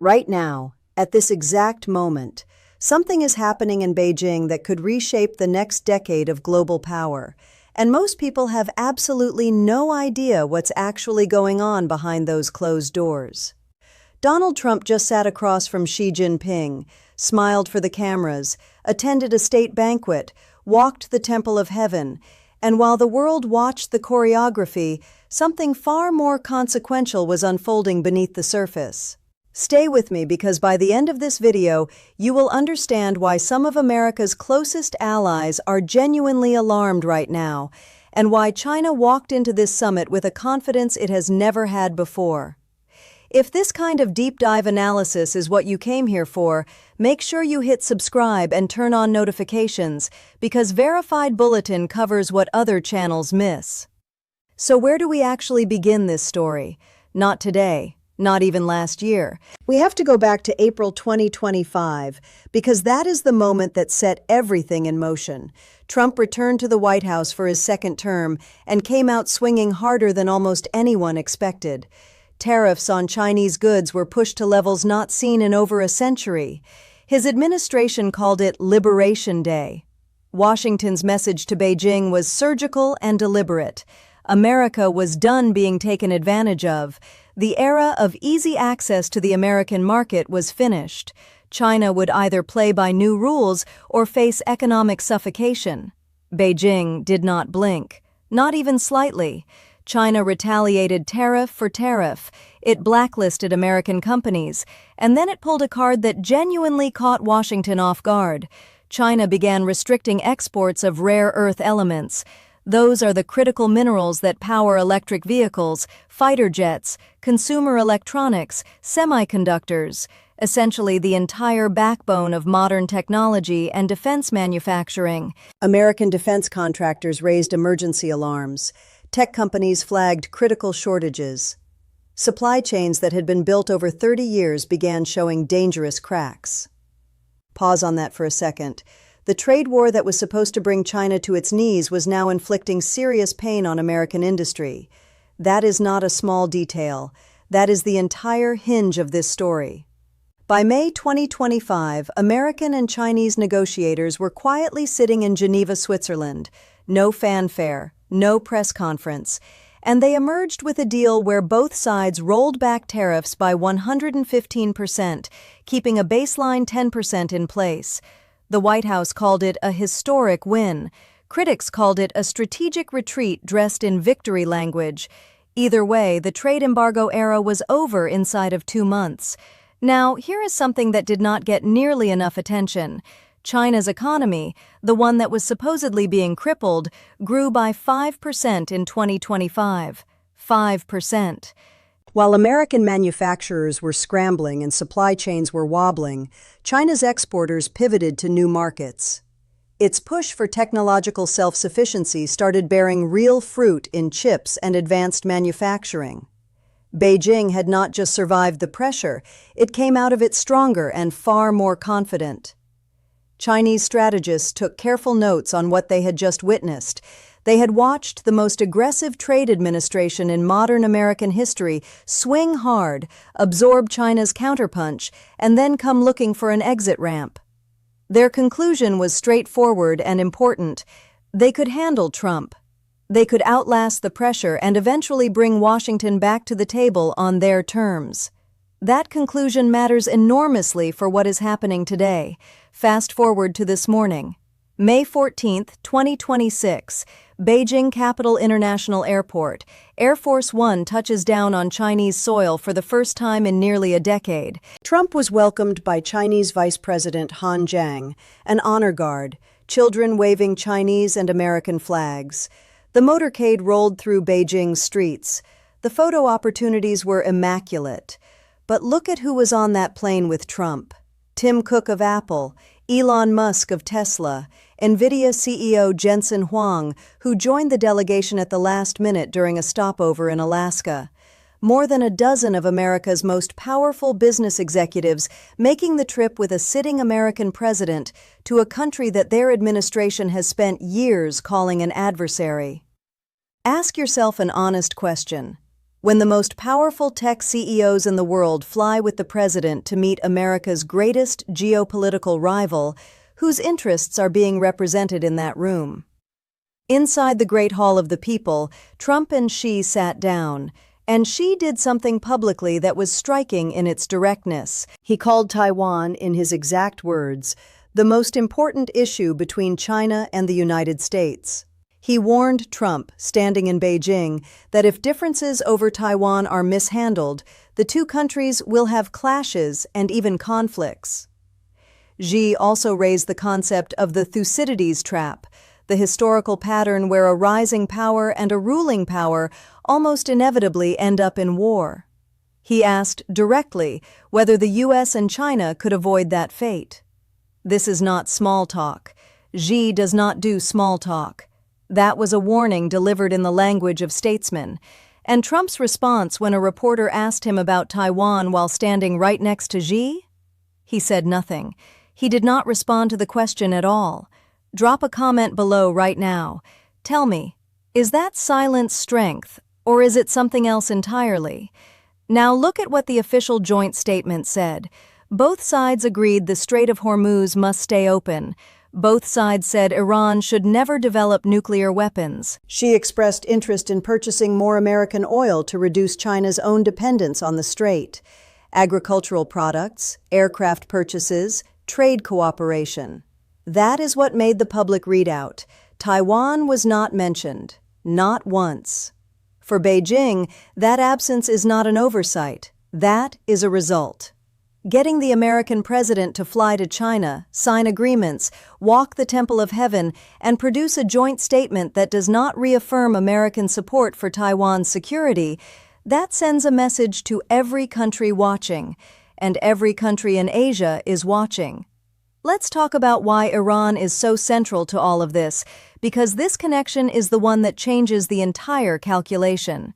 Right now, at this exact moment, something is happening in Beijing that could reshape the next decade of global power, and most people have absolutely no idea what's actually going on behind those closed doors. Donald Trump just sat across from Xi Jinping, smiled for the cameras, attended a state banquet, walked the Temple of Heaven, and while the world watched the choreography, something far more consequential was unfolding beneath the surface. Stay with me because by the end of this video, you will understand why some of America's closest allies are genuinely alarmed right now, and why China walked into this summit with a confidence it has never had before. If this kind of deep dive analysis is what you came here for, make sure you hit subscribe and turn on notifications because Verified Bulletin covers what other channels miss. So where do we actually begin this story? Not today, not even last year. We have to go back to April 2025 because that is the moment that set everything in motion. Trump returned to the White House for his second term and came out swinging harder than almost anyone expected. Tariffs on Chinese goods were pushed to levels not seen in over a century. His administration called it Liberation Day. Washington's message to Beijing was surgical and deliberate. America was done being taken advantage of. The era of easy access to the American market was finished. China would either play by new rules or face economic suffocation. Beijing did not blink, not even slightly. China retaliated tariff for tariff. It blacklisted American companies, and then it pulled a card that genuinely caught Washington off guard. China began restricting exports of rare earth elements. Those are the critical minerals that power electric vehicles, fighter jets, consumer electronics, semiconductors, essentially the entire backbone of modern technology and defense manufacturing. American defense contractors raised emergency alarms. Tech companies flagged critical shortages. Supply chains that had been built over 30 years began showing dangerous cracks. Pause on that for a second. The trade war that was supposed to bring China to its knees was now inflicting serious pain on American industry. That is not a small detail. That is the entire hinge of this story. By May 2025, American and Chinese negotiators were quietly sitting in Geneva, Switzerland. No fanfare, no press conference, and they emerged with a deal where both sides rolled back tariffs by 115%, keeping a baseline 10% in place. The White House called it a historic win. Critics called it a strategic retreat dressed in victory language. Either way, the trade embargo era was over inside of 2 months. Now, here is something that did not get nearly enough attention. China's economy, the one that was supposedly being crippled, grew by 5% in 2025. 5%. While American manufacturers were scrambling and supply chains were wobbling, China's exporters pivoted to new markets. Its push for technological self-sufficiency started bearing real fruit in chips and advanced manufacturing. Beijing had not just survived the pressure, it came out of it stronger and far more confident. Chinese strategists took careful notes on what they had just witnessed. They had watched the most aggressive trade administration in modern American history swing hard, absorb China's counterpunch, and then come looking for an exit ramp. Their conclusion was straightforward and important. They could handle Trump. They could outlast the pressure and eventually bring Washington back to the table on their terms. That conclusion matters enormously for what is happening today. Fast forward to this morning. May 14, 2026, Beijing Capital International Airport. Air Force One touches down on Chinese soil for the first time in nearly a decade. Trump was welcomed by Chinese Vice President Han Zhang, an honor guard, children waving Chinese and American flags. The motorcade rolled through Beijing's streets. The photo opportunities were immaculate. But look at who was on that plane with Trump. Tim Cook of Apple, Elon Musk of Tesla, NVIDIA CEO Jensen Huang, who joined the delegation at the last minute during a stopover in Alaska. More than a dozen of America's most powerful business executives making the trip with a sitting American president to a country that their administration has spent years calling an adversary. Ask yourself an honest question. When the most powerful tech CEOs in the world fly with the president to meet America's greatest geopolitical rival, whose interests are being represented in that room? Inside the Great Hall of the People, Trump and Xi sat down, and Xi did something publicly that was striking in its directness. He called Taiwan, in his exact words, the most important issue between China and the United States. He warned Trump, standing in Beijing, that if differences over Taiwan are mishandled, the two countries will have clashes and even conflicts. Xi also raised the concept of the Thucydides trap, the historical pattern where a rising power and a ruling power almost inevitably end up in war. He asked directly whether the US and China could avoid that fate. This is not small talk. Xi does not do small talk. That was a warning delivered in the language of statesmen. And Trump's response when a reporter asked him about Taiwan while standing right next to Xi? He said nothing. He did not respond to the question at all. Drop a comment below right now. Tell me, is that silence strength, or is it something else entirely? Now look at what the official joint statement said. Both sides agreed the Strait of Hormuz must stay open. Both sides said Iran should never develop nuclear weapons. Xi expressed interest in purchasing more American oil to reduce China's own dependence on the strait. Agricultural products, aircraft purchases, trade cooperation. That is what made the public read out. Taiwan was not mentioned, not once. For Beijing, that absence is not an oversight. That is a result. Getting the American president to fly to China, sign agreements, walk the Temple of Heaven, and produce a joint statement that does not reaffirm American support for Taiwan's security, that sends a message to every country watching, and every country in Asia is watching. Let's talk about why Iran is so central to all of this, because this connection is the one that changes the entire calculation.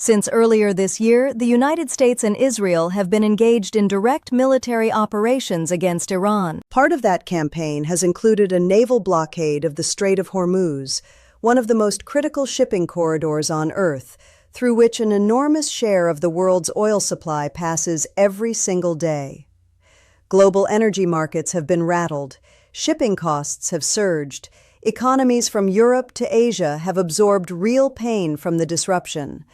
Since earlier this year, the United States and Israel have been engaged in direct military operations against Iran. Part of that campaign has included a naval blockade of the Strait of Hormuz, one of the most critical shipping corridors on Earth, through which an enormous share of the world's oil supply passes every single day. Global energy markets have been rattled, shipping costs have surged, economies from Europe to Asia have absorbed real pain from the disruption.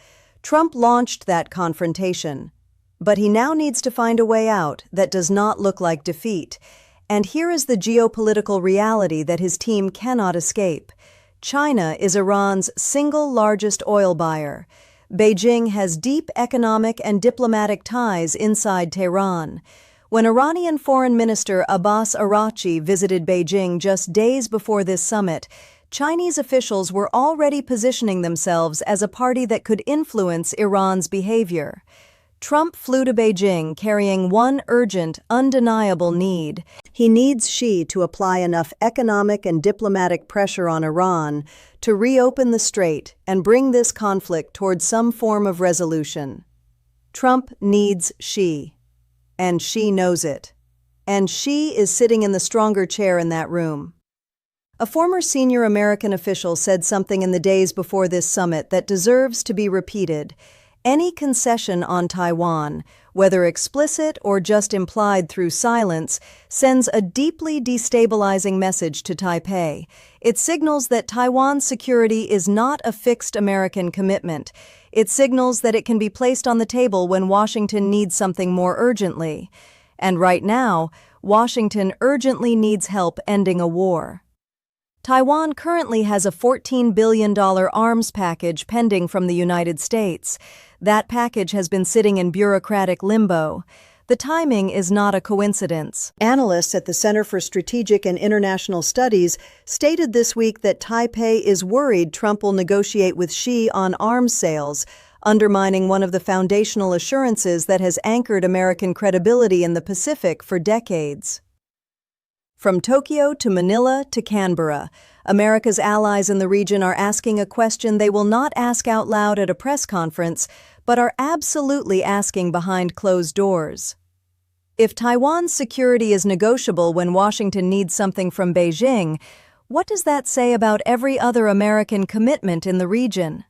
Trump launched that confrontation, but he now needs to find a way out that does not look like defeat. And here is the geopolitical reality that his team cannot escape. China is Iran's single largest oil buyer. Beijing has deep economic and diplomatic ties inside Tehran. When Iranian Foreign Minister Abbas Araghchi visited Beijing just days before this summit, Chinese officials were already positioning themselves as a party that could influence Iran's behavior. Trump flew to Beijing carrying one urgent, undeniable need. He needs Xi to apply enough economic and diplomatic pressure on Iran to reopen the strait and bring this conflict towards some form of resolution. Trump needs Xi, and Xi knows it. And Xi is sitting in the stronger chair in that room. A former senior American official said something in the days before this summit that deserves to be repeated. Any concession on Taiwan, whether explicit or just implied through silence, sends a deeply destabilizing message to Taipei. It signals that Taiwan's security is not a fixed American commitment. It signals that it can be placed on the table when Washington needs something more urgently. And right now, Washington urgently needs help ending a war. Taiwan currently has a $14 billion arms package pending from the United States. That package has been sitting in bureaucratic limbo. The timing is not a coincidence. Analysts at the Center for Strategic and International Studies stated this week that Taipei is worried Trump will negotiate with Xi on arms sales, undermining one of the foundational assurances that has anchored American credibility in the Pacific for decades. From Tokyo to Manila to Canberra, America's allies in the region are asking a question they will not ask out loud at a press conference, but are absolutely asking behind closed doors. If Taiwan's security is negotiable when Washington needs something from Beijing, what does that say about every other American commitment in the region?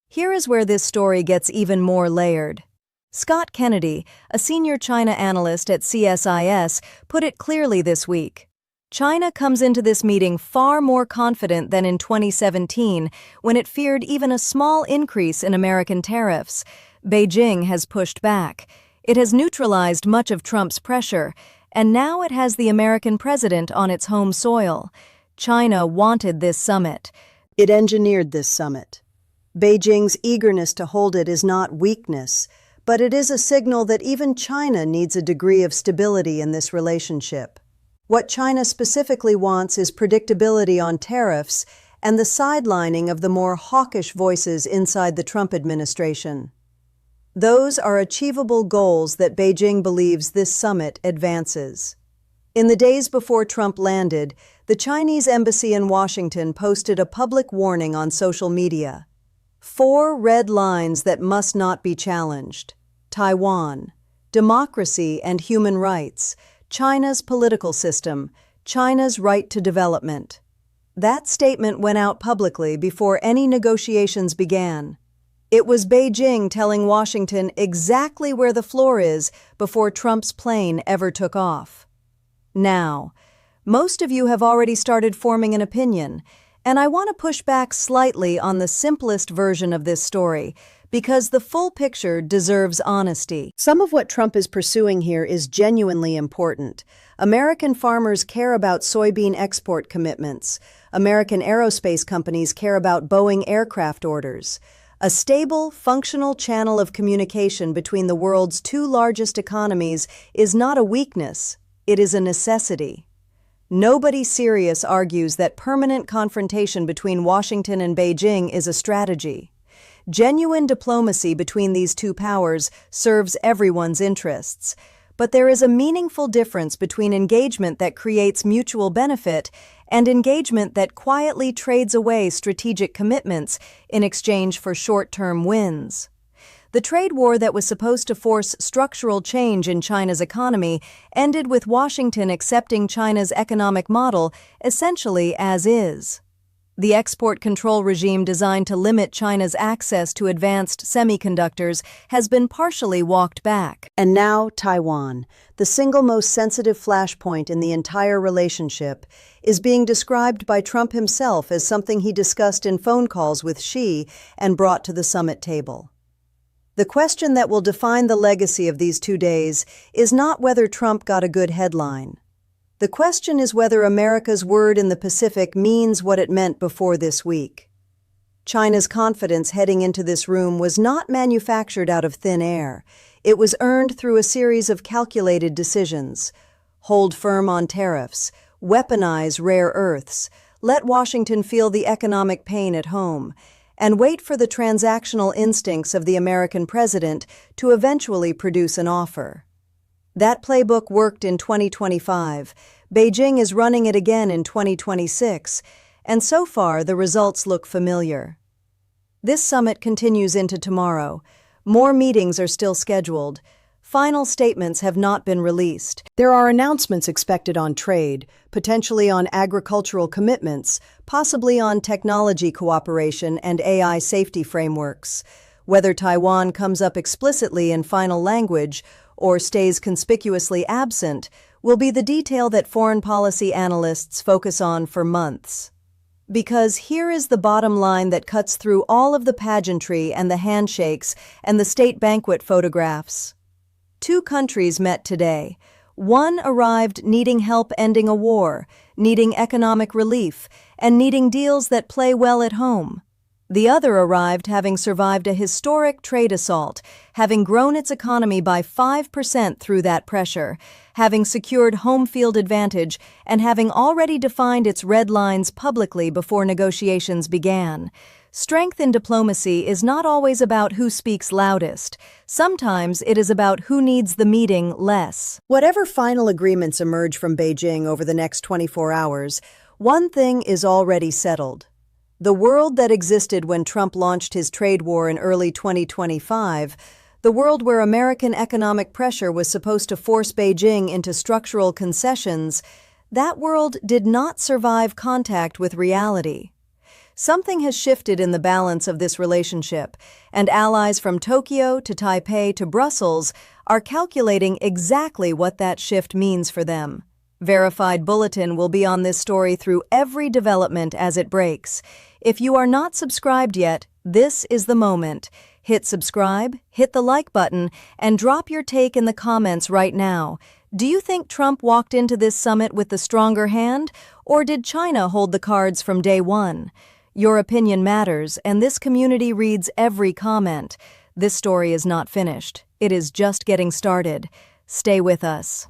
Here is where this story gets even more layered. Scott Kennedy, a senior China analyst at CSIS, put it clearly this week. China comes into this meeting far more confident than in 2017, when it feared even a small increase in American tariffs. Beijing has pushed back. It has neutralized much of Trump's pressure, and now it has the American president on its home soil. China wanted this summit. It engineered this summit. Beijing's eagerness to hold it is not weakness, but it is a signal that even China needs a degree of stability in this relationship. What China specifically wants is predictability on tariffs and the sidelining of the more hawkish voices inside the Trump administration. Those are achievable goals that Beijing believes this summit advances. In the days before Trump landed, the Chinese embassy in Washington posted a public warning on social media. 4 red lines that must not be challenged: Taiwan, democracy and human rights, China's political system, China's right to development. That statement went out publicly before any negotiations began. It was Beijing telling Washington exactly where the floor is before Trump's plane ever took off. Now, most of you have already started forming an opinion, and I want to push back slightly on the simplest version of this story, because the full picture deserves honesty. Some of what Trump is pursuing here is genuinely important. American farmers care about soybean export commitments. American aerospace companies care about Boeing aircraft orders. A stable, functional channel of communication between the world's 2 largest economies is not a weakness, it is a necessity. Nobody serious argues that permanent confrontation between Washington and Beijing is a strategy. Genuine diplomacy between these 2 powers serves everyone's interests. But there is a meaningful difference between engagement that creates mutual benefit and engagement that quietly trades away strategic commitments in exchange for short-term wins. The trade war that was supposed to force structural change in China's economy ended with Washington accepting China's economic model essentially as is. The export control regime designed to limit China's access to advanced semiconductors has been partially walked back. And now Taiwan, the single most sensitive flashpoint in the entire relationship, is being described by Trump himself as something he discussed in phone calls with Xi and brought to the summit table. The question that will define the legacy of these 2 days is not whether Trump got a good headline. The question is whether America's word in the Pacific means what it meant before this week. China's confidence heading into this room was not manufactured out of thin air. It was earned through a series of calculated decisions. Hold firm on tariffs, weaponize rare earths, let Washington feel the economic pain at home, and wait for the transactional instincts of the American president to eventually produce an offer. That playbook worked in 2025. Beijing is running it again in 2026, and so far the results look familiar. This summit continues into tomorrow. More meetings are still scheduled. Final statements have not been released. There are announcements expected on trade, potentially on agricultural commitments, possibly on technology cooperation and AI safety frameworks. Whether Taiwan comes up explicitly in final language or stays conspicuously absent will be the detail that foreign policy analysts focus on for months. Because here is the bottom line that cuts through all of the pageantry and the handshakes and the state banquet photographs. 2 countries met today. One arrived needing help ending a war, needing economic relief, and needing deals that play well at home. The other arrived having survived a historic trade assault, having grown its economy by 5% through that pressure, having secured home field advantage, and having already defined its red lines publicly before negotiations began. Strength in diplomacy is not always about who speaks loudest. Sometimes it is about who needs the meeting less. Whatever final agreements emerge from Beijing over the next 24 hours, one thing is already settled. The world that existed when Trump launched his trade war in early 2025, the world where American economic pressure was supposed to force Beijing into structural concessions, that world did not survive contact with reality. Something has shifted in the balance of this relationship, and allies from Tokyo to Taipei to Brussels are calculating exactly what that shift means for them. Verified Bulletin will be on this story through every development as it breaks. If you are not subscribed yet, this is the moment. Hit subscribe, hit the like button, and drop your take in the comments right now. Do you think Trump walked into this summit with the stronger hand, or did China hold the cards from day one? Your opinion matters, and this community reads every comment. This story is not finished. It is just getting started. Stay with us.